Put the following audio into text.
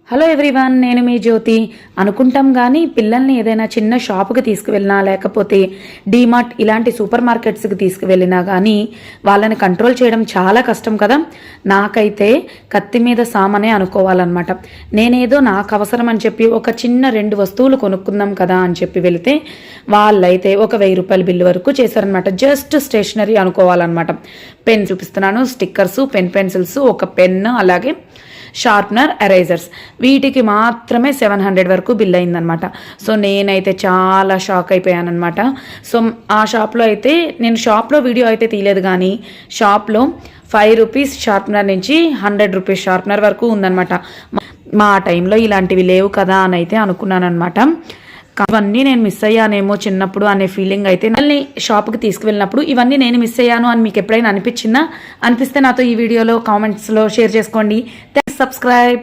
Hello everyone, నేను మీ జ్యోతి. అనుకుంటాం కానీ పిల్లల్ని ఏదైనా చిన్న షాపుకి తీసుకువెళ్ళినా లేకపోతే డీమార్ట్ ఇలాంటి సూపర్ మార్కెట్స్కి తీసుకువెళ్ళినా కానీ వాళ్ళని కంట్రోల్ చేయడం చాలా కష్టం కదా. నాకైతే కత్తి మీద సామానే అనుకోవాలన్నమాట. నేనేదో నాకు అవసరం అని చెప్పి ఒక చిన్న 2 వస్తువులు కొనుక్కుందాం కదా అని చెప్పి వెళితే వాళ్ళైతే ఒక 1000 రూపాయల బిల్లు వరకు చేశారనమాట. జస్ట్ స్టేషనరీ అనుకోవాలన్నమాట. పెన్ చూపిస్తున్నాను, స్టిక్కర్సు, పెన్సిల్స్, ఒక పెన్, అలాగే షార్ప్నర్, ఎరేజర్స్, వీటికి మాత్రమే 700 వరకు బిల్ అయిందనమాట. సో నేనైతే చాలా షాక్ అయిపోయానమాట. సో ఆ షాప్లో అయితే నేను షాప్లో వీడియో అయితే తీయలేదు, కానీ షాప్లో 5 రూపీస్ షార్ప్నర్ నుంచి 100 రూపీస్ షార్ప్నర్ వరకు ఉందనమాట. మా టైంలో ఇలాంటివి లేవు కదా అని అయితే అనుకున్నానమాట. ఇవన్నీ నేను మిస్ అయ్యానేమో చిన్నప్పుడు అనే ఫీలింగ్ అయితే షాప్కి తీసుకువెళ్ళినప్పుడు ఇవన్నీ నేను మిస్ అయ్యాను అని మీకు ఎప్పుడైనా అనిపించిందా? అనిపిస్తే నాతో ఈ వీడియోలో కామెంట్స్లో షేర్ చేసుకోండి. సబ్స్క్రైబ్.